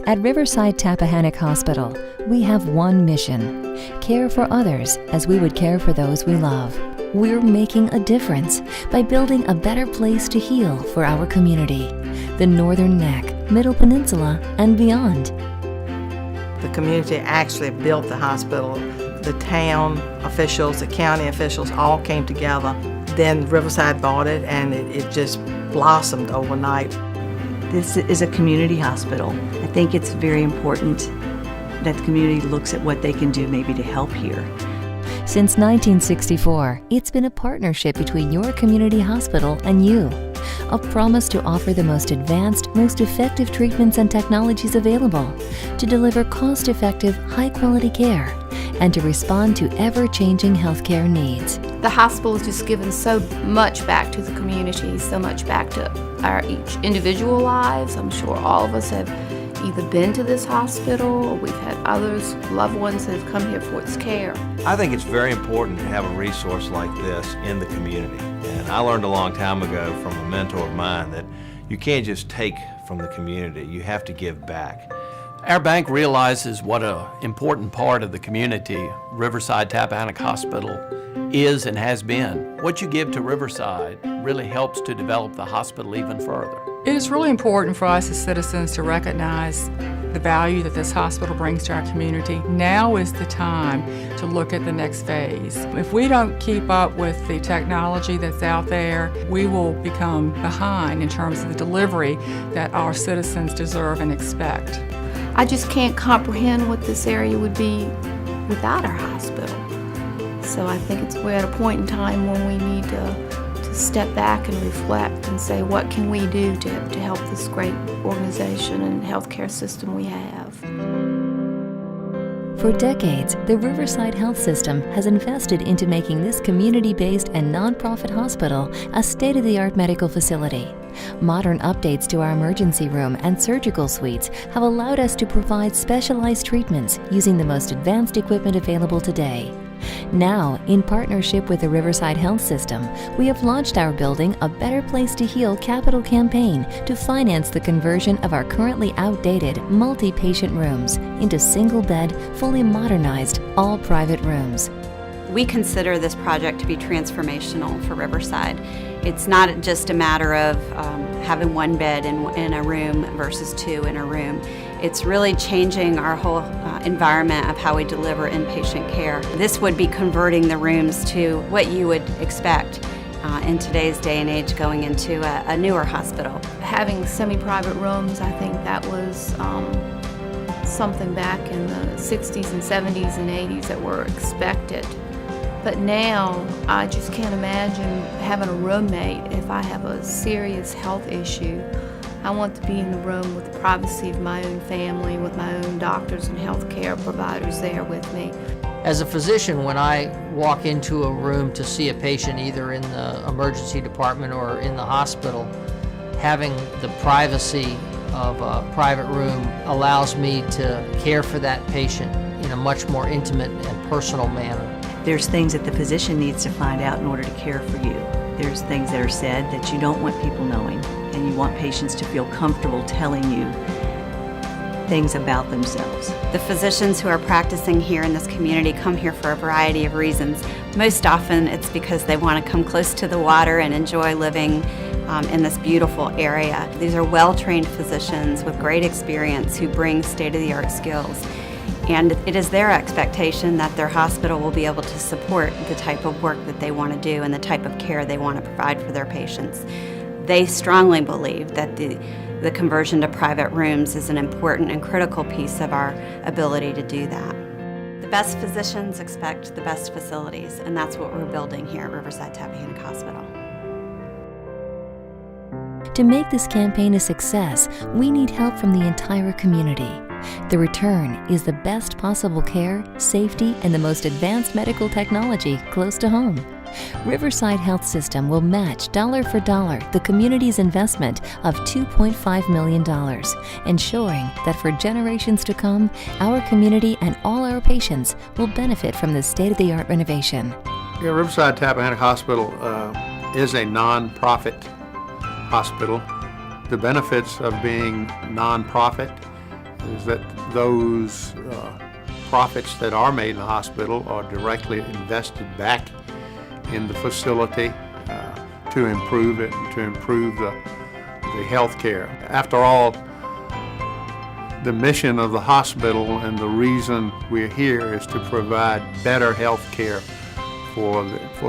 At Riverside Tappahannock Hospital, we have one mission: care for others as we would care for those we love. We're making a difference by building a better place to heal for our community, the Northern Neck, Middle Peninsula, and beyond. The community actually built the hospital. The town officials, the county officials all came together. Then Riverside bought it, and it just blossomed overnight. This is a community hospital. I think it's very important that the community looks at what they can do maybe to help here. Since 1964, it's been a partnership between your community hospital and you. A promise to offer the most advanced, most effective treatments and technologies available, to deliver cost-effective, high-quality care, and to respond to ever-changing healthcare needs. The hospital has just given so much back to the community, so much back to our each individual lives. I'm sure all of us have either been to this hospital or we've had others, loved ones that have come here for its care. I think it's very important to have a resource like this in the community. And I learned a long time ago from a mentor of mine that you can't just take from the community, you have to give back. Our bank realizes what an important part of the community Riverside Tappahannock Hospital is and has been. What you give to Riverside really helps to develop the hospital even further. It is really important for us as citizens to recognize the value that this hospital brings to our community. Now is the time to look at the next phase. If we don't keep up with the technology that's out there, we will become behind in terms of the delivery that our citizens deserve and expect. I just can't comprehend what this area would be without our hospital. So I think we're at a point in time when we need to step back and reflect and say, what can we do to help this great organization and healthcare system we have? For decades, the Riverside Health System has invested into making this community-based and nonprofit hospital a state-of-the-art medical facility. Modern updates to our emergency room and surgical suites have allowed us to provide specialized treatments using the most advanced equipment available today. Now, in partnership with the Riverside Health System, we have launched our Building a Better Place to Heal capital campaign to finance the conversion of our currently outdated multi-patient rooms into single-bed, fully modernized, all-private rooms. We consider this project to be transformational for Riverside. It's not just a matter of having one bed in a room versus two in a room. It's really changing our whole environment of how we deliver inpatient care. This would be converting the rooms to what you would expect in today's day and age going into a newer hospital. Having semi-private rooms, I think that was something back in the 60s and 70s and 80s that were expected. But now, I just can't imagine having a roommate if I have a serious health issue. I want to be in the room with the privacy of my own family, with my own doctors and health care providers there with me. As a physician, when I walk into a room to see a patient either in the emergency department or in the hospital, having the privacy of a private room allows me to care for that patient in a much more intimate and personal manner. There's things that the physician needs to find out in order to care for you. There's things that are said that you don't want people knowing, and you want patients to feel comfortable telling you things about themselves. The physicians who are practicing here in this community come here for a variety of reasons. Most often it's because they want to come close to the water and enjoy living in this beautiful area. These are well-trained physicians with great experience who bring state-of-the-art skills. And it is their expectation that their hospital will be able to support the type of work that they want to do and the type of care they want to provide for their patients. They strongly believe that the conversion to private rooms is an important and critical piece of our ability to do that. The best physicians expect the best facilities, and that's what we're building here at Riverside Tappahannock Hospital. To make this campaign a success, we need help from the entire community. The return is the best possible care, safety, and the most advanced medical technology close to home. Riverside Health System will match dollar for dollar the community's investment of $2.5 million, ensuring that for generations to come, our community and all our patients will benefit from this state-of-the-art renovation. Yeah, Riverside Tappahannock Hospital is a non-profit hospital. The benefits of being non-profit is that those profits that are made in the hospital are directly invested back in the facility to improve it and to improve the health care. After all, the mission of the hospital and the reason we're here is to provide better health care for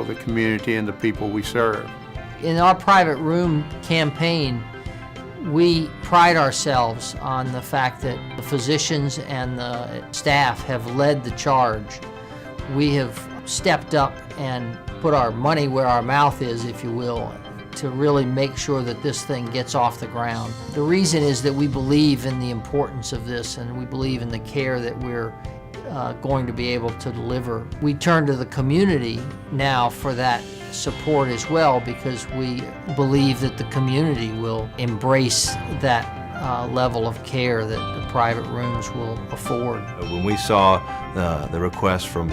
the community and the people we serve. In our private room campaign, we pride ourselves on the fact that the physicians and the staff have led the charge. We have stepped up and put our money where our mouth is, if you will, to really make sure that this thing gets off the ground. The reason is that we believe in the importance of this, and we believe in the care that we're going to be able to deliver. We turn to the community now for that support as well, because we believe that the community will embrace that level of care that the private rooms will afford. When we saw the request from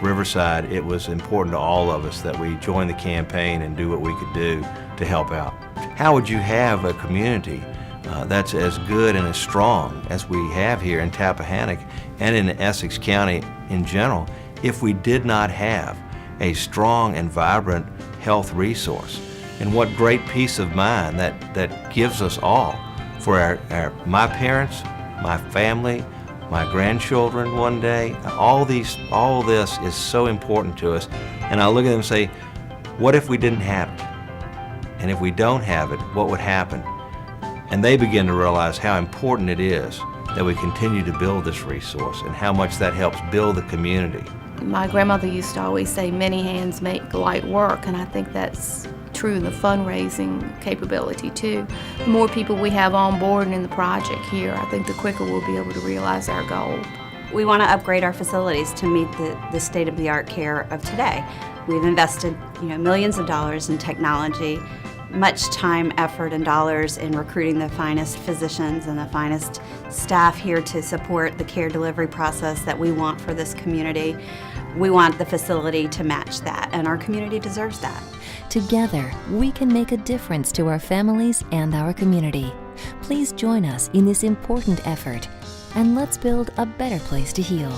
Riverside, it was important to all of us that we join the campaign and do what we could do to help out. How would you have a community that's as good and as strong as we have here in Tappahannock and in Essex County in general if we did not have a strong and vibrant health resource? And what great peace of mind that gives us all for my parents, my family, my grandchildren one day. All this is so important to us. And I look at them and say, what if we didn't have it? And if we don't have it, what would happen? And they begin to realize how important it is that we continue to build this resource and how much that helps build the community. My grandmother used to always say, many hands make light work, and I think that's true in the fundraising capability too. The more people we have on board and in the project here, I think the quicker we'll be able to realize our goal. We want to upgrade our facilities to meet the state-of-the-art care of today. We've invested, millions of dollars in technology, much time, effort, and dollars in recruiting the finest physicians and the finest staff here to support the care delivery process that we want for this community. We want the facility to match that, and our community deserves that. Together, we can make a difference to our families and our community. Please join us in this important effort, and let's build a better place to heal.